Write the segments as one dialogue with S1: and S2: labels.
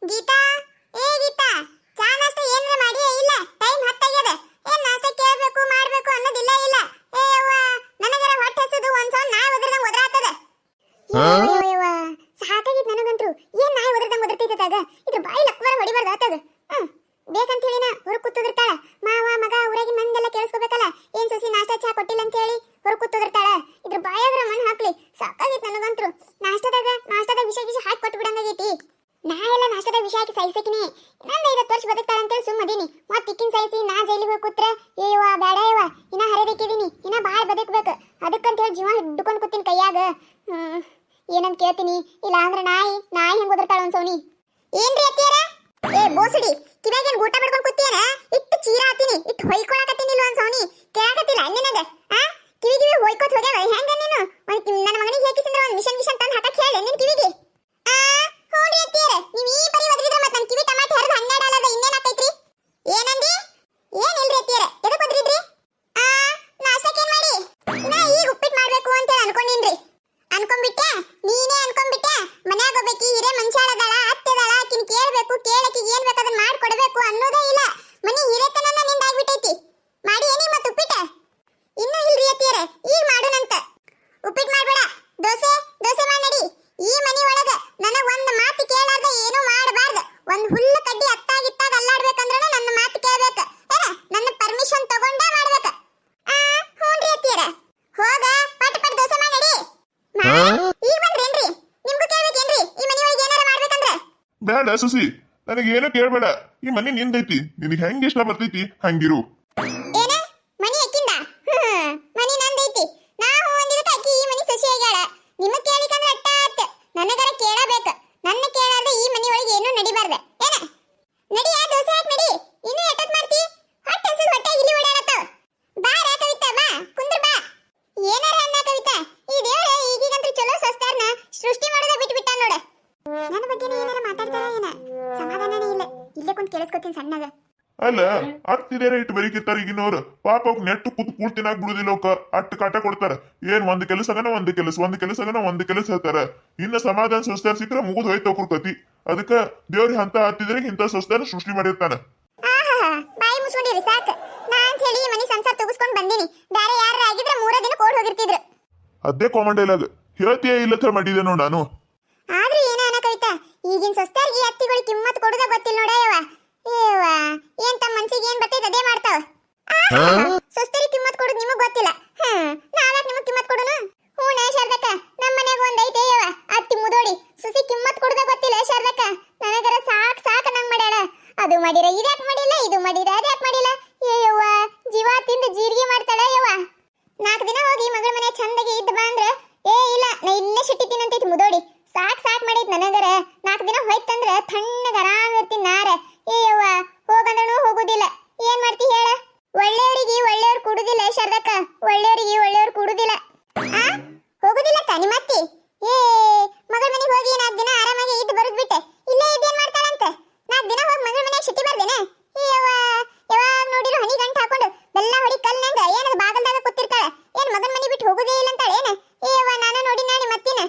S1: ಗೀತಾ, ಏ ಗೀತಾ, ಚಾ ನಾಷ್ಟ ಏನ್ರ ಮಾಡಿಯೇ ಇಲ್ಲ? ಟೈಮ್ 10 ಆಗ್ಯದ. ಏನ್ ನಾಷ್ಟ ಕೇಳಬೇಕು ಮಾಡಬೇಕು ಅನ್ನೋದಿಲ್ಲ ಇಲ್ಲ. ಏ ಯವ್ವ, ನನಗರ ಹೊಟ್ಟೆ ಹಸಿದು ಒಂದ್ ಸೌಂಡ್ ನಾಯಿ ಒದರ್ದಂಗ ಒದರಾತದ. ಯವ್ವ, ಸಾಕಾಗಿತ್ ನನಗಂತ್ರು. ಏನ್ ನಾಯಿ ಒದರ್ದಂಗ ಒದರ್ತಿದ್ದಾಗ ಇದ್ರ ಬಾಯಿ ಲಕ್ವರ ಹೊಡಿಬಾರ್ದು ಆತದ. ಬೇಕಂತ ಹೇಳಿನ ಹೊರ ಕೂತುದಿರ್ತಾಳ. ಮಾವ ಮಗ ಊರಾಗಿ ಮಂದೆಲ್ಲ ಕೇಳಿಸ್ಕೋಬೇಕಲ್ಲ. ಏನ್ ಸೊಸಿ ನಾಷ್ಟ ಚಾ ಕೊಟ್ಟಿಲ್ಲ ಅಂತ ಹೇಳಿ ಹೊರ ಕೂತುದಿರ್ತಾಳ. ಇದ್ರ ಬಾಯಾಗ್ರ ಮಣ್ಣು ಹಾಕ್ಲಿ. ಸಾಕಾಗಿತ್ ನನಗಂತ್ರು. ನಾಷ್ಟದಾಗ ವಿಷ ಹಾಕಿ ಕೊಟ್ಟು ಬಿಡಂಗಾಗೈತಿ. ನಾ ಎಲ್ಲ ನಾಷ್ಟದಾಗ ವಿಷ ಹಾಕಿ ಸಾಯಿಸಕಿನಿ. ಇನ್ನೊಂದು 5 ವರ್ಷ ಬದುಕ್ತಾಳ ಅಂತೇಳಿ ಸುಮ್ಮದೀನಿ. ಮತ್ತೆ ಇಕ್ಕಿನ ಸಾಯಿಸಿ ನಾ ಜೈಲಿಗೆ ಹೋಗಿ ಕೂತ್ರೆ ಏವ ಬೇಡ ಯವ್ವ, ಇನ್ನ ಹರಿದಿಕ್ಕಿದೀನಿ, ಇನ್ನ ಬಾಳ ಬದುಕ್ಬೇಕು. ಅದಕ್ಕಂತ ಹೇಳಿ ಜೀವ ಹಿಡ್ಕೊಂಡು ಕೂತೀನಿ ಕೈಯಾಗ. ಏನಂತ ಕೇಳ್ತೀನಿ. ಇಲ್ಲ ಅಂದ್ರೆ ನಾಯಿ ಹೆಂಗ್ ಒದರ್ತಾಳ ಅನ್ಸೋನಿ. ಏನ್ರಿ ಅತ್ತಿಯಾರ? ಏ ಬೋಸಡಿ, ಕಿವ್ಯಾಗೇನ್ ಊಟ ಮಾಡ್ಕೊಂಡು ಕೂತಿಯೇನ? ಇಟ್ಟು ಚೀರ ಆತೀನಿ, ಇಟ್ಟು ಹೊಯ್ಕೊಳಕತ್ತೀನಿ ಇಲ್ವ ಅನ್ಸೋನಿ. ಕೇಳಕತ್ತಿಲ್ಲ ನಿನಗ? ಕಿವಿ ಹೊಯ್ಕೋತ್ ಹೋಗ್ಯಾವ ಹೆಂಗ ನೀನು? ನನ್ನ ಮಗನಿಗೆ ಹೇಗಿಸಿದ್ರೆ ಒಂದು ಮಿಷನ್ ತಂದು ಹಾಕಕ್ ಹೇಳಿ ನಿನ್ ಕಿವಿಗೆ. ಹೋಗ್ರಿ ಅತ್ತಿಯಾರ, ನೀವ್ ಈ ಬರಿ ಒದರಿದ್ರೆ ಮತ್ತೆ ನನ್ನ ಕಿವಿ ಟಮಾಟೆ ಹರಿದು 12 ಅಲ್ಲದ ಇನ್ನೇನ್ ಆಕೈತ್ರಿ? ಏನಂದಿ? ಏನಿಲ್ರಿ ಅತ್ತಿಯಾರ, ಎದಕ್ ಒದರಿದ್ರಿ? ನಾಷ್ಟಕ್ಕೆ ಏನ್ ಮಾಡಿ? ನಾ ಈಗ ಉಪ್ಪಿಟ್ಟು ಮಾಡ್ಬೇಕು ಅಂತ ಅನ್ಕೊಂಡಿನ್ರಿ. ಅನ್ಕೊಂಡ್ಬಿಟ್ಟೆ? ನೀನೇ ಅನ್ಕೊಂಡ್ಬಿಟ್ಟೆ? ಮನ್ಯಾಗ ಒಬ್ಬಾಕಿ ಹಿರೇ ಮನುಷ್ಯಾಳದಾಳ, ಅತ್ತೆದಾಳ, ಆಕಿನ ಕೇಳಬೇಕು, ಕೇಳಕಿಗೆ ಏನ್ ಬೇಕು ಅದನ್ನ ಮಾಡ್ಕೊಡ್ಬೇಕು ಅನ್ನೋದೇ ಇಲ್ಲ. ಮನಿ ಹಿರೇತನನ ನಿಂದಾಗ್ಬಿಟ್ಟೈತಿ. ಮಾಡಿ ಏನಿ ಮತ್ತೆ ಉಪ್ಪಿಟ್ಟ? ಇನ್ನೂ ಇಲ್ರಿ ಅತ್ತಿಯಾರ, ಈಗ ಮಾಡೋಣಂತ. ಉಪ್ಪಿಟ್ಟು ಮಾಡ್ಬೇಡ, ದೋಸೆ ಮಾಡಿ ನಡಿ. ಈ ಮನಿ ಒಳಗ ನನಗ್ ಒಂದ್ ಮಾತು ಕೇಳಾರ್ದ ಏನೂ ಮಾಡಬಾರ್ದು. ಒಂದ್ ಹುಲ್ಲ ಕಡ್ಡಿ ಅತ್ತಾಗಿತ್ತಾಗ ಅಲ್ಲಾಡ್ಬೇಕಂದ್ರ ನನ್ನ ಮಾತು ಕೇಳಬೇಕು. ನನ್ನ ಪರ್ಮಿಷನ್ ತಗೊಂಡ ಮಾಡ್ಬೇಕು. ಹ್ಞೂನ್ರಿ ಅತ್ತಿಯಾರ. ಹೋಗ ಪಟ್ ದೋಸೆ ಮಾಡಿ ನಡಿ. ಈಗ ಬಂದ್ರೇನ್ರಿ? ನಿಮ್ಗೂ ಕೇಳ್ಬೇಕೇನ್ರಿ ಈ ಮನಿ ಒಳಗೆ ಏನಾರ ಮಾಡ್ಬೇಕಂದ್ರ?
S2: ಬೇಡ ಸುಸಿ, ನನಗೇನು ಕೇಳಬೇಡ. ಈ ಮನಿ ನಿಂದೈತಿ, ನಿನಗೆ ಹೆಂಗ್ ಇಷ್ಟ ಬರ್ತೈತಿ ಹಂಗಿರು.
S1: ಏನ ಮನಿ ಅಕ್ಕಿಂದ? ಮನಿ ನಂದೈತಿ. ನಾವು ಒಂದಿದಕ್ಕೆ ಅಕ್ಕಿ ಈ ಮನಿ ಸಸಿ ಆಗ್ಯಾಳ. ನಿಮಗ್ ಕೇಳಿಕಂದ್ರ ಅಟ್ಟ ಆತ್. ನನಗರ ಕೇಳಬೇಕು. ನನ್ನ ಕೇಳಾರ್ದ ಈ ಮನಿ ಒಳಗೆ ಏನೂ ನಡಿಬಾರ್ದ. ಏನ ನಡಿ, ಆ ದೋಸೆ ಹಾಕಿ ನಡಿ. ಇನ್ನೂ ಎಟ್ಟತ್ ಮಾಡ್ತಿ? ಹೊಟ್ಟೆ ಹಸಿದು ಹೊಟ್ಟೆ ಇಲ್ಲಿ ಓಡಾಡತ್ತಾವ. ಬಾ ರಾ ಕವಿತಾ, ಬಾ ಕುಂದ್ರ ಬಾ. ಏನಾರ ಅನ್ನ ಕವಿತಾ, ಈ ದೇವ್ರ ಈಗೀಗಂತೂ ಚಲೋ ಸಸ್ತಾರ್ನ ಸೃಷ್ಟಿ ಮಾಡೋದ ಬಿಟ್ಬಿಟ್ಟ ನೋಡ. ನನ್ನ ಬಗ್ಗೆನೇ ಏನಾರ ಮಾತಾಡ್ತಾರ ಏನ? ಸಮಾಧಾನನೇ ಇಲ್ಲ. ಇಲ್ಲೇ ಕುಂತ ಕೇಳಿಸ್ಕೊತೀನಿ ಸಣ್ಣಗ.
S2: ಅಲ್ಲ, ಅತ್ತಿದೇರ ಇಟ್ಟು ಬರೀಕಿತ್ತಾರ ಈಗಿನವ್ರು. ಪಾಪ ಅವ್ಕ ನೆಟ್ಟು ಕೂತ್ ಪೂರ್ತಿನಾಗ ಬಿಡುದಿಲ್ಲ. ಅವಕ್ಕ ಅಟ್ಟು ಕಾಟ ಕೊಡ್ತಾರ. ಏನ್ ಒಂದ್ ಕೆಲಸಗನ ಒಂದ್ ಕೆಲಸ ಹೇಳ್ತಾರ. ಇನ್ನ ಸಮಾಧಾನ ಸಂಸ್ಥಾರ ಸಿಕ್ಕ್ರ ಮುಗಿದ್ ಹೋಯ್ತು ಅವ್ರ ಕತಿ. ಅದಕ್ಕ ದೇವ್ರಿಗೆ ಅಂತ ಹತ್ತಿದ್ರೆ ಇಂಥ ಸಂಸ್ಥಾನ ಸೃಷ್ಟಿ ಮಾಡಿರ್ತಾನ.
S1: ಬಾಯಿ ಮುಚ್ಕೊಂಡಿರಿ ಸಾಕು. ನಾ ಅಂತ ಹೇಳಿ ಈ ಮನಿ ಸಂಸಾರ ತಗಸ್ಕೊಂಡ್ ಬಂದೀನಿ. ಬೇರೆ ಯಾರ ಆಗಿದ್ರೆ 3 ದಿನ ಓಡ್ ಹೋಗಿರ್ತಿದ್ರು.
S2: ಅದೇ ಕಾಮನ್ ಡೈಲಾಗ್ ಹೇಳ್ತೀಯ ಇಲ್ಲತ್ರ ಮಾಡಿದೆ ನೋಡ್ ನಾನು.
S1: ಆದ್ರೆ ಏನ ಅನ್ನ ಕವಿತಾ, ಈಗಿನ ಸೊಸ್ತಾರ್ಗಿ ಅತ್ತಿಗಳು ಕಿಮ್ಮತ್ ಕೊಡುದ ಗೊತ್ತಿಲ್ಲ ನೋಡಯ್ಯವ. ಏನ್ ತಮ್ಮ ಮನ್ಸಿಗೆ ಏನ್ ಬರ್ತೈತೆ ಅದೇ ಮಾಡ್ತಾವ. ಸೊಸ್ತರಿ ಕಿಮ್ಮತ್ ಕೊಡುದು ನಿಮಗ್ ಗೊತ್ತಿಲ್ಲ. ನಾವ್ಯಾಕ್ ನಿಮಗ್ ಕಿಮ್ಮತ್ ಕೊಡುನು? ಹೂನ ಶಾರದಕ್ಕ, ನಮ್ಮ ಮನೆಗೆ ಒಂದ್ ಐತೆ ಯವ್ವ ಅತ್ತಿ ಮುದೋಡಿ. ಸುಸಿ ಕಿಮ್ಮತ್ ಕೊಡುದ ಗೊತ್ತಿಲ್ಲ ಶಾರದಕ್ಕ. ನನಗರ ಸಾಕ್ ನಂಗ್ ಮಾಡ್ಯಾಳ. ಅದು ಮಾಡಿರ ಇದ್ಯಾಕ್ ಮಾಡಿಲ್ಲ, ಇದು ಮಾಡಿರ ಅದ್ಯಾಕ್ ಮಾಡಿಲ್ಲ. ಯವ್ವ ಜೀವ ತಿಂದು ಜೀರಿಗೆ ಮಾಡ್ತಾಳ ಯವ್ವ. 4 ದಿನ ಹೋಗಿ ಮಗಳ ಮನೆ ಚಂದಗೆ ಇದ್ದ ಬಾ ಅಂದ್ರ ಇಲ್ಲ ನಾ ಇಲ್ಲೇ ಸಿಟ್ಟಿದ್ದೀನಂತೈತಿ ಮುದೋಡಿ. ಸಾಕ್ ಮಾಡೈತ್ ನನಗರ. 4 ದಿನ ಹೋಯ್ತಂದ್ರ ತಣ್ಣಗ ಆರಾಮ್ ಇರ್ತೀನಿ ನಾರ. ಯವ್ವ ಹೋಗಂದ್ರೂ ಹೋಗುದಿಲ್ಲ. ಏನ್ ಮಾಡ್ತಿ ಹೇಳ? ಒಳ್ಳೆಯವರಿಗೆ ಒಳ್ಳೆಯವ್ರು ಕೊಡುದಿಲ್ಲ ಶಾರದಕ್ಕ. ಒಳ್ಳೆಯವ್ರು ಕೊಡುದಿಲ್ಲ. ಹೋಗುದಿಲ್ಲ ತಾನಿ ಮತ್ತೆ? ಮಗಳ ಮನೆಗೆ ಹೋಗಿ 4 ದಿನ ಆರಾಮಾಗಿ ಇದ್ದು ಬರುದ್ ಬಿಟ್ಟೆ ಇಲ್ಲೇ ಇದ್ದೇನ್ ಮಾಡ್ತಾಳಂತ? 4 ದಿನ ಹೋಗಿ ಮಗಳ ಮನೆಗೆ ಸಿಟ್ಟಿ ಬರ್ದೇನ? ಯಾವಾಗ ನೋಡಿರು ಹನಿ ಗಂಟು ಹಾಕೊಂಡು ಬೆಲ್ಲ ಹೊಡಿ ಕಲ್ನಂಗ ಏನದು ಬಾಗಲ್ದಾಗ ಕೂತಿರ್ತಾಳ. ಏನ್ ಮಗನ ಮನೆ ಬಿಟ್ಟು ಹೋಗುದೇ ಇಲ್ಲ ಅಂತಾಳ ಏನ? ನಾನು ನೋಡಿ ನಾಳೆ ಮತ್ತಿನ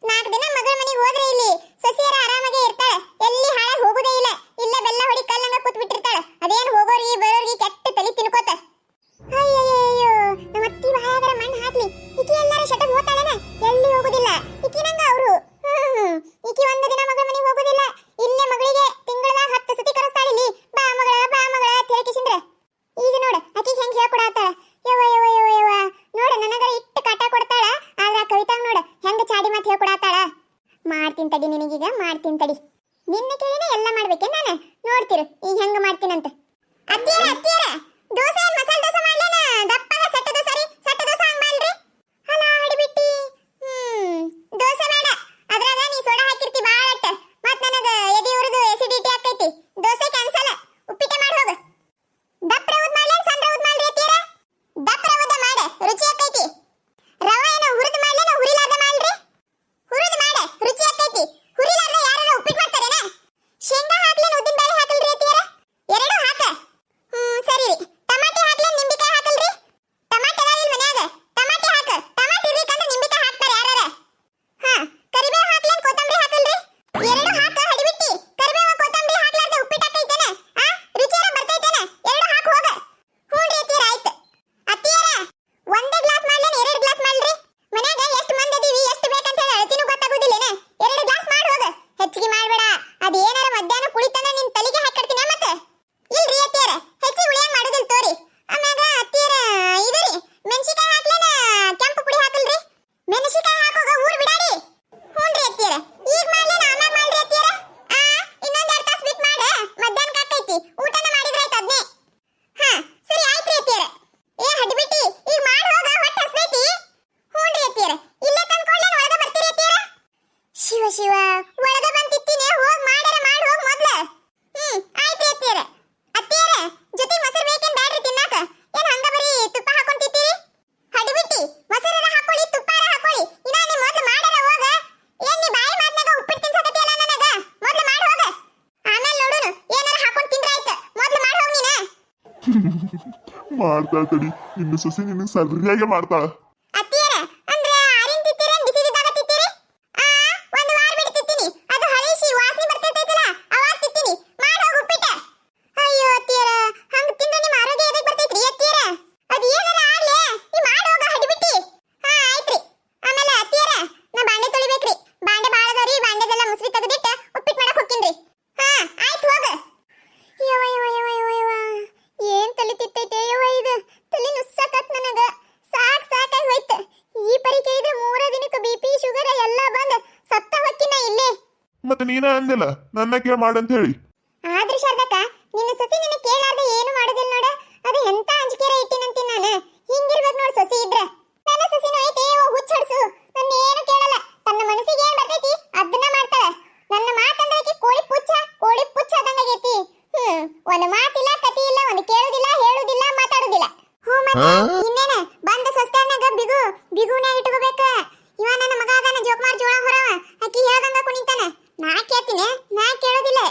S1: 4 ದಿನ ಮಗಳ ಮನೆಗೆ ಹೋದ್ರೆ ಇಲ್ಲಿ ಸಸಿಯರ ಆರಾಮಾಗೆ ಇರ್ತಾಳೆ. ಎಲ್ಲಿ ಹಾಳಾಗಿ ಹೋಗುದೇ ಇಲ್ಲ. ಇಲ್ಲ ಬೆಲ್ಲ ಹೊಡಿ ಕಲ್ಲಂಗ ಕೂತ್ ಬಿಟ್ಟಿರ್ತಾಳ. ಅದೇನು ಹೋಗೋರಿಗೆ ಬರೋರಿಗೆ ಕೆಟ್ಟ ತಲೆ ತಿನ್ಕೋತ. ಅಯ್ಯಯ್ಯೋ, ನಮ್ಮ ಅತ್ತಿ ಬಾಯಾಗರ ಮಣ್ಣು ಹಾಕ್ಲಿ. ಈಕಿ ಎಲ್ಲಾರ ಶಟಕ್ ಹೋಗ್ತಾಳೇನ? ಎಲ್ಲಿ ಹೋಗುದಿಲ್ಲ ಈಕಿ ನಂಗ ಅವರು. ಈಕಿ 1 ದಿನ ಮಗಳ ಮನೆಗೆ ಹೋಗುದಿಲ್ಲ. ಇಲ್ಲೇ ಮಗಳಿಗೆ ತಿಂಗಳದಾಗ 10 ಸತಿ ಕರೆಸ್ತಾಳಿಲ್ಲಿ. ಬಾ ಮಗಳ ಅಂತ ಹೇಳ್ಕಿಸಿಂದ್ರ ಈಗ ನೋಡ ಆಕಿಗೆ ಹೆಂಗ್ ಹೇಳ್ಕೊಡತ್ತಾಳ. ಯವ್ವ ನೋಡ ನನಗರ ಇಟ್ಟು ಕಾಟ ಕೊಡ್ತಾಳ. ಆದ್ರ ಕವಿತಾಂಗ್ ನೋಡ ಹೆಂಗ ಚಾಡಿ ಮಾತು ಹೇಳ್ಕೊಡತ್ತಾಳ. ಮಾಡ್ತೀನಿ ತಡಿ, ನಿನಗೀಗ ಮಾಡ್ತೀನಿ ತಡಿ. ನಿನ್ನ ಕೇಳಿನ ಎಲ್ಲ ಮಾಡ್ಬೇಕೆ ನಾನು? ನೋಡ್ತಿರು ಈಗ ಹೆಂಗ ಮಾಡ್ತೀನಂತ. ಅತ್ತಿಯರ ದೋಸೆ ಮಸಾಲೆ ದೋಸೆ ಮಾಡ್ಲೇನ? ದಪ್ಪಗ ಸೆಟ್ಟ ದೋಸೆ ರೀ, ಸೆಟ್ಟ ದೋಸೆ ಹಂಗ್ ಮಾಡ್ರಿ. ಅಲ್ಲ ಹಡಿಬಿಟ್ಟಿ. ದೋಸೆ ಬೇಡ, ಅದ್ರಾಗ ನೀ ಸೋಡಾ ಹಾಕಿರ್ತಿ ಬಾಳಟ್ಟ. ಮತ್ ನನಗ ಎದಿ ಉರಿದು ಎಸಿಡಿಟಿ ಆಕೈತಿ. ದೋಸೆ ಕ್ಯಾನ್ಸಲ್. ಉಪ್ಪಿಟ್ಟೆ ಮಾಡಿ ಹೋಗ. ದಪ್ಪ ರವದ ಮಾಡ್ಲೇನ ಸಣ್ಣ ರವದ ಮಾಡ್ರಿ ಅತ್ತಿಯರ? ದಪ್ಪ ರವದ ಮಾಡ, ರುಚಿ ಆಕೈತಿ. ರವ ಏನ ಹುರಿದು ಮಾಡ್ಲೇನ ಹುರಿಲಾರ್ದ ಮಾಡ್ರಿ? ಹುರಿದು ಮಾಡ, ರುಚಿ ಆಕೈತಿ. ಹುರಿಲಾರ್ದ ಯಾರು ಉಪ್ಪಿಟ್ಟು ಮಾಡ್ತಾರೇನ? ಶೇಂಗಾ ಹಾಕ್ಲೇನ ಉದ್ದಿನ ಬೇಳೆ ಹಾಕಲ್ರಿ ಅತ್ತಿಯರ? 2 ಹಾಕ. ಸರಿ ರೀ. ಟಮಾಟೆ ಹಾಕ್ಲೇನ ನಿಂಬಿಕಾಯಿ ಹಾಕಲ್ರಿ? ಟಮಾಟೆ ಅದಾವಿಲ್ ಮನ್ಯಾಗ? ಟಮಾಟೆ ಹಾಕ. ಟಮಾಟೆ ಇರ್ಲಿಕ್ಕಂದ್ರ ನಿಂಬಿಕಾಯಿ ಹಾಕ್ತಾರ ಯಾರಾರ? ಕರಿಬೇವು ಹಾಕ್ಲೇನ ಕೊತ್ತಂಬರಿ ಹಾಕಲ್ರಿ? 2 ಹಾಕ ಹಡಿಬಿಟ್ಟಿ. ಕರಿಬೇವು
S2: ಮಾಡ್ತಾಳ ತಡಿ, ನಿನ್ನ ಸೊಸಿ ನಿನಗೆ ಸರಿಯಾಗಿ ಮಾಡ್ತಾಳ.
S1: ಅತ್ತಿಯರ ಅಂದ್ರೆ ಆರಿನ ತಿತ್ತೀರಿ ಬಿಸಿಲಿದ್ದಾಗ ತಿತ್ತೀರಿ? ಒಂದು ವಾರ ಬಿಟ್ಟು ತಿತ್ತೀನಿ. ಅದು ಹಳೇಸಿ ವಾಸನೆ ಬರ್ತೈತೈತಲ್ಲ ಅವಾಗ ತಿತ್ತೀನಿ. ಮಾಡಿ ಹೋಗು ಉಪ್ಪಿಟ್ಟ. ಅಯ್ಯೋ ಅತ್ತಿಯರ, ಹಂಗ ತಿಂದ್ರೆ ನಿಮ್ಮ ಆರೋಗ್ಯ ಎದಕ್ ಬರ್ತೈತ್ರಿ ಅತ್ತಿಯರ? ಅದು ಏನಾರ ಆಗ್ಲಿ, ನೀ ಮಾಡಿ ಹೋಗ ಹಡಿಬಿಟ್ಟಿ. ಆಯ್ತ್ರಿ. ಆಮೇಲೆ ಅತ್ತಿಯರ, ನಾ ಬಾಂಡೆ ತೊಳಿಬೇಕ್ರಿ. ಬಾಂಡೆ ಬಾಳ ಅದಾವ್ರಿ, ಬಾಂಡೆದೆಲ್ಲ ಮುಸ್ರಿ ತೆಗೆದಿಟ್ಟು ಉಪ್ಪಿಟ್ಟು ಮಾಡಕ್ ಹೋಗ್ತೀನ್ರಿ. ಆಯ್ತು ಹೋಗ. ಯವ್ವ ಯವ್ವ ಯವ್ವ ಯವ್ವ ಯವ್ವ, ಏನ್ ತಲೆ ತಿತ್ತೈತೆ ಯವ್ವ ಇದು. ತಲೆ ನುಸ್ಸಾಕತ್ ನನಗ. ಸಾಕಾಗಿ ಹೋಯ್ತು. ಈ ಪರಿ ಕೇಳಿದ್ರೆ 3 ದಿನಕ್ಕೆ ಬಿಪಿ ಶುಗರ್ ಎಲ್ಲ ಬಂದ್ ಸತ್ತ ಹೊಕ್ಕಿನ ಇಲ್ಲೇ.
S2: ಮತ್ತೆ ನೀನ ಅಂದಿಲ್ಲ ನನ್ನ ಕೇಳ ಮಾಡಂತ ಹೇಳಿ.
S1: ಆದ್ರೆ ಶಾರದಕ್ಕ, ನಿನ್ನ ಸೊಸಿ ನಿನ್ನ ಕೇಳಾರ್ದೆ ಏನು ಮಾಡೋದಿಲ್ಲ ನೋಡ. ಅದು ಎಂತ ಅಂಜಿಕೆರ ಇಟ್ಟಿನಂತೀನಿ ನಾನು. ಹಿಂಗಿರ್ಬೇಕು ನೋಡ್ ಸೊಸಿ ಇದ್ರ. ನನ್ನ ಸೊಸಿನೂ ಐತೆ ಹುಚ್ಚಡ್ಸು. ನನ್ನ ಏನು ಕೇಳಲ್ಲ. ತನ್ನ ಮನಸ್ಸಿಗೆ ಏನ್ ಬರ್ತೈತಿ ಅದನ್ನ ಮಾಡ್ತಾಳೆ. ನನ್ನ ಮಾತಂದ್ರೆ ಆಕಿ ಕೋಳಿ ಪುಚ್ಚ ಆದಂಗಾಗೈತಿ. ಒಂದು ಮಾತಿಲ್ಲ, ಕತಿ ಇಲ್ಲ, ಒಂದು ಕೇಳೋದಿಲ್ಲ, ಹೇಳೋದಿಲ್ಲ, ಮಾತಾಡೋದಿಲ್ಲ. ಇನ್ನೇನ ಬಂದ ಸೊಸ್ತಾನಾಗ ಬಿಗುನ್ಯಾಗ ಇಟ್ಕೋಬೇಕ. ಇವ ನನ್ನ ಮಗ ಅದಾನ ಜೋಕುಮಾರ್ ಜೋಳ ಹೊರವ. ಆಕಿ ಹೇಳ್ದಂಗ ಕುಣಿತಾನ. ನಾ ಕೇಳ್ತೀನಿ, ನಾ ಕೇಳೋದಿಲ್ಲ.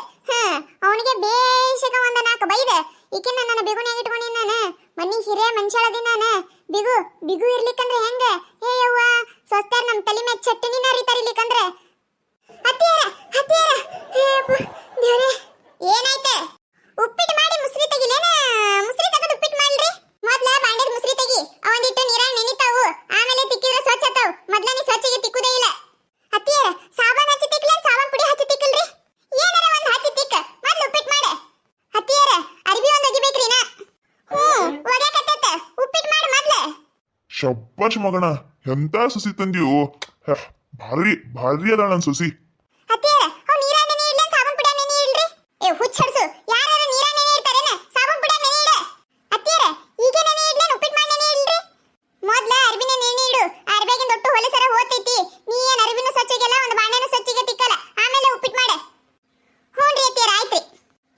S1: ಅವನಿಗೆ ಬೇಷಗ ಒಂದ 4 ಬೈದ ಈಕಿನ ನನ್ನ ಬಿಗುನ್ಯಾಗ ಇಟ್ಕೊಂಡಿನ ನಾನು. ಮನಿ ಹಿರಿಯ ಮನುಷ್ಯಳದಿ ನಾನು. ಬಿಗು ಇರ್ಲಿಕ್ಕಂದ್ರೆ ಹೆಂಗ? ಏ ಯವ್ವ, ಸೊಸ್ತಾರ ನಮ್ ತಲೆ ಮ್ಯಾಗ ಚಟ್ಟಣಿನ ರೀತಾರಿರ್ಲಿಕ್ಕಂದ್ರೆ. ಅತ್ತಿಯರ ದೇವ್ರೆ, ಏನಾಯ್ತ? ಉಪ್ಪಿಟ್ಟು ಮಾಡಿ ಮುಸ್ರಿ ತೆಗಿಲೇನ? ಮುಸ್ರಿ ತೆಗೆದು ಉಪ್ಪಿಟ್ಟು ಮಾಡ್ರಿ. ಮೊದ್ಲ ಬಾಂಡೆದ ಮುಸ್ರಿ ತೆಗಿ. ಅವಂದಿಟ್ಟು ನೀರಾಗ ನೆನಿತಾವು, ಆಮೇಲೆ ತಿಕ್ಕಿದ್ರೆ ಸ್ವಚ್ಛ ಆತಾವು. ಮೊದ್ಲ ನೀ ಸ್ವಚ್ಛಗೆ ತಿಕ್ಕುದೇ ಇಲ್ಲ. ಅತ್ತಿಯರ, ಸಾಬಾನ್ ಹಚ್ಚಿ ತಿಕ್ಲ, ಸಾಬಾನ್ ಪುಡಿ ಹಚ್ಚಿ ತಿಕ್ಕಲ್ರಿ? ಏನಾರ ಒಂದ್ ಹಚ್ಚಿ ತಿಕ್ಕ, ಮೊದ್ಲು ಉಪ್ಪಿಟ್ಟು ಮಾಡ. ಅತ್ತಿಯರ, ಅರಿಬಿ ಒಂದ್ ಒಗಿಬೇಕ್ರಿ ನಾ. ಒಗ್ಯಾಕತ್ತೈತ, ಉಪ್ಪಿಟ್ಟು ಮಾಡ ಮೊದ್ಲ.
S2: ಶಬ್ಬಾಷ್ ಮಗಣ, ಎಂತ ಸೊಸಿ ತಂದಿಯೋ. ಭಾರಿ ಅದಾಳ ನನ್ ಸೊಸಿ.
S1: ಅತ್ತಿಯರ, ಅವ್ ನೀರಾಗ ನೆನೆ ಇಡ್ಲ, ಸಾಬಾನ್ ಪುಡಿ ನೆನೆ ಇಡ್ರಿ. ಏ ಹುಚ್ಚಡ್ಸು, ಯಾರು ನೀರಾಗ ನೆನೆ ಇಡ್ತಾರೇನ? ಸಾಬಾನ್ ಪುಡಿ ನೆನೆ ಇಡ. ಅತ್ತಿಯರ, ಈಗ ನೆನೆ ಇಡ್ಲ, ಉಪ್ಪಿಟ್ಟು ಮಾಡಿ ನೆನೆ ಇಡ್ರಿ. ಮೊದ್ಲ ಅರ್ಬಿನ ನೆನೆ ಇಡು. ಅರ್ಬಿಗಿಂದ ಒಟ್ಟು ಹೊಲಸರ ಹೋತೈತಿ. ನೀ ಏನ್ ಅರ್ಬಿನ ಸ್ವಚ್ಛಗೆಲ್ಲ ಒಂದು ಬಾಂಡೆನ ಸ್ವಚ್ಛಗೆ ತಿಕ್ಕಲ್ಲ, ಆಮೇಲೆ ಉಪ್ಪಿಟ್ಟು ಮಾಡ. ಹ್ಞೂನ್ರಿ ಅತ್ತಿಯರ, ಆಯ್ತ್ರಿ.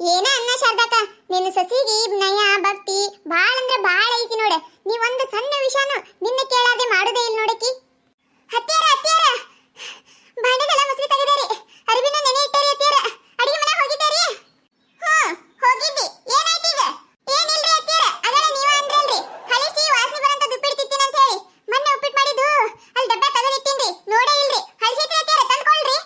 S1: ಏನ ಅನ್ನ ಶಾರದಾಕ, ನಿನ್ನ ಸೊಸಿಗೆ ನಯ ಭಕ್ತಿ ಬಾಳ ಅಂದ್ರೆ ಬಾಳ ಐತಿ ನೋಡ. ನೀ ಒಂದು ಸಣ್ಣ ವಿಷಯನು ನಿನ್ನ ಕೇಳಾದೆ ಮಾಡೋದೇ ಇಲ್ಲ ನೋಡಕಿ. ಅತ್ತಿಯರ, ಬಾಂಡೆದೆಲ್ಲ ಮುಸ್ರಿ ತೆಗೆದೇರಿ, ಅರಿವಿನ ನೆನೆ ಇಟ್ಟೇರಿ. ಅತ್ತಿಯರ, ಅಡಿಗೆ ಮನೆ ಹೋಗಿದ್ದೀರಿ? ಹೋಗಿದ್ದಿ. ಏನಾಯ್ತು ಈಗ? ಏನಿಲ್ರಿ ಅತ್ತಿಯರ, ಅದರ ನೀವ ಅಂದ್ರಲ್ರಿ ಹಳಿಸಿ ವಾಸನೆ ಬರಂತ ಉಪ್ಪಿಟ್ಟು ತಿತ್ತೀನಿ ಅಂತ ಹೇಳಿ. ಮೊನ್ನೆ ಉಪ್ಪಿಟ್ಟು ಮಾಡಿದ್ದು ಅಲ್ಲಿ ಡಬ್ಬ ತೆಗೆದಿಟ್ಟಿನ್ರಿ, ನೋಡೇ ಇಲ್ರಿ. ಹಳಿಸೈತ್ರಿ ಅತ್ತಿಯರ, ತಂದ್ಕೊಳ್ರಿ.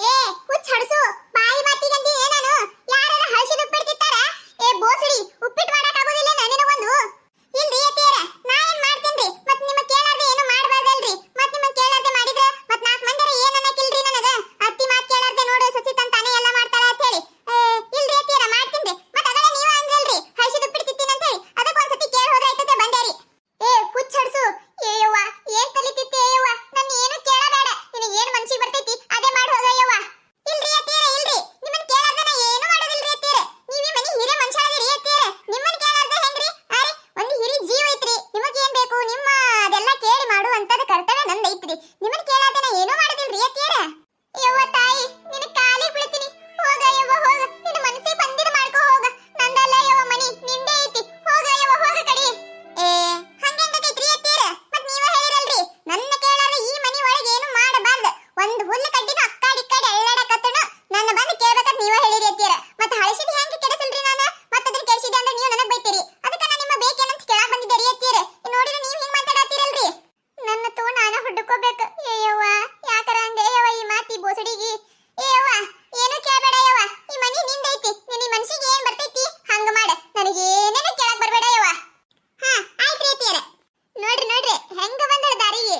S1: ಏ ಹುಚ್ಚ ಹಡಸು, ಬಾಯಿ ಮಾತಿಗಂದಿ ಏನಾನು? ಯಾರಾರ ಹಳಿಸಿದ ಉಪ್ಪಿಟ್ಟು ತಿತ್ತಾರ? ಏ ಬೋಸಡಿ, ಉಪ್ಪಿಟ್ಟು ಮಾಡಕ್ ಆಗೋದಿಲ್ಲ ನನಗೊಂದು. ಇಲ್ರಿ ಅತ್ತಿಯರ, ನಾ ಏನ್ ಮಾಡ್ತೇನ್ರಿ? ಮತ್ ನಿಮ್ಮ ಕೇಳಾರ್ದೆ ಏನು ಮಾಡಬಾರ್ದಲ್ರಿ? ಮತ್ ನಿಮ್ಮ ಕೇಳಾರ್ದೆ ಮಾಡಿದ್ರ ಮತ್ 4 ಮಂದಿರ ಏನ್ ಅನ್ನಕಿಲ್ರಿ ನನಗ? ಅತ್ತಿ ಮಾತ್ ಕೇಳಾರ್ದೆ ನೋಡು ಸೊಸಿ ತಾನೇ ಎಲ್ಲ ಮಾಡ್ತಾಳ ಅಂತ ಹೇಳಿ. ಇಲ್ರಿ ಅತ್ತಿಯರ, ಮಾಡ್ತೇನ್ರಿ. ಮತ್ ಅದಲ್ಲ ನೀವ ಅಂದ್ರಲ್ರಿ ಹಳಿಸಿದ ಉಪ್ಪಿಟ್ಟು ತಿತ್ತೀನಿ ಅಂತ ಹೇಳಿ, ಅದಕ್ಕೆ ಒಂದ್ಸತಿ ಕೇಳಿ ಹೋದ್ರೆ ಆಯ್ತತೆ ಬಂದೇರಿ. ಏ ಹುಚ್ಚಡ್ಸು, ಏಯವ್ವ ಏನ್ ಕಲಿತಿತ್ತೆ ಏಯವ್ವ? ನನ್ನ ಏನು ಕೇಳಬೇಡ, ನಿನಗೆ ಏನ್ ಮನ್ಸಿಗೆ ಬರ್ತೈತಿ ಅದೇ ಮಾಡಿ ಹೋಗಯ್ಯವ್ವ. ಇಲ್ರಿ ಅತ್ತಿಯರ, ಇಲ್ರಿ, ನಿಮ್ಮನ್ನ ಕೇಳಾರ್ದೆ ನಾ ಏನು ಮಾಡೋದಿಲ್ರಿ ಅತ್ತಿಯರ. ನೀವೇ ಮನಿ ಹಿರಿಯ ಮನುಷ್ಯ ಅದೀರಿ ಅತ್ತಿಯರ, ನಿಮ್ಮನ್ನ ಕೇಳಾರ್ದೆ ಹೆಂಗ್ರಿ? ಅರೆ, ಒಂದು ಹಿರಿ ಜೀವ ಐತ್ರಿ. ನಿಮಗೆ ಏನ್ ಬೇಕು ನಿಮ್ಮ ಅದೆಲ್ಲ ಕೇಳಿ ಮಾಡುವಂತದ ಕರ್ತವ್ಯ ನಂದು ಐತ್ರಿ. ನಿಮ್ಮನ್ನ ಕೇಳಾರ್ದೆ ನಾ ಏನೂ ಮಾಡೋದಿಲ್ರಿ ಅತ್ತಿಯರ. ಯವ್ವ ತಾಯಿ, ನಿನ್ನ ಕಾಲಿಗೆ ಬೀಳ್ತೀನಿ. ಹೋಗ ಯವ್ವ ಹೋಗ, ನಿನ್ನ ಮನಸ್ಸಿಗೆ ಬಂದಿದ್ದು ಮಾಡ್ಕೋ ಹೋಗ. ನಂದಲ್ಲ ಯವ್ವ ಮನಿ, ನಿಂದೇ ಐತಿ. ಹೋಗ ಯವ್ವ ಹೋಗ ಕಡಿ. ಹಂಗೈತ್ರಿ ಅತ್ತಿಯರ, ಮತ್ ನೀವ ಹೇಳಿರಲ್ರಿ ನನ್ನ ಕೇಳಾರ ಈ ಮನಿ ಒಳಗೆ ಏನು ಮಾಡಬಾರ್ದು. ಒಂದು ಹುಲ್ಲು ಕಡ್ಡಿನ ಅಕ್ಕಾಡಿ ಅಳ್ಳಾಡಕತ್ತನು ನನ್ನ ಬಂದು ಕೇಳ್ಬೇಕಂತ ನೀವ ಹೇಳಿರಿ ಅತ್ತಿಯರ. ಮತ್ ಹಳಿಸಿದ ಹೆಂಗೆ ಕೆಡಿಸಲ್ರಿ ನಾನು? ಮತ್ ಅದನ್ನ ಕೆಡಿಸಿದೆ ಅಂದ್ರೆ ನೀವು ನನಗ್ ಬೈತೀರಿ. ಅದಕ್ಕೆ ನಾನು ನಿಮ್ಮ ಬೇಕೇನಂತ ಕೇಳಾಕ್ ಬಂದಿದ್ದೆ ರೀ ಅತ್ತಿಯರ. ನೋಡಿದ್ರೆ ನೀವು ಹಿಂಗ್ ಮಾತಾಡತ್ತೀರಲ್ರಿ. ನನ್ನ ತೂ ನಾನು ಹುಡುಕೋಬೇಕು. ಏಯವ್ವ, ಯಾಕರ ಹಂಗೆ ಯವ್ವ ಈ ಮಾತಿ ಬೋಸಡಿಗಿ? ಏಯವ್ವ, ಏನು ಕೇಳಬೇಡ ಯವ್ವ, ಈ ಮನಿ ನಿಂದೈತಿ. ನಿನ್ನ ಮನಸ್ಸಿಗೆ ಏನ್ ಬರ್ತೈತಿ ಹಂಗ ಮಾಡ, ನನಗೇನೇನು ಕೇಳಕ್ ಬರ್ಬೇಡ ಯವ್ವ. ಆಯ್ತ್ರಿ ಅತ್ತಿಯರ. ನೋಡ್ರಿ ಹೆಂಗ ಬಂದಳ ದಾರಿಗೆ.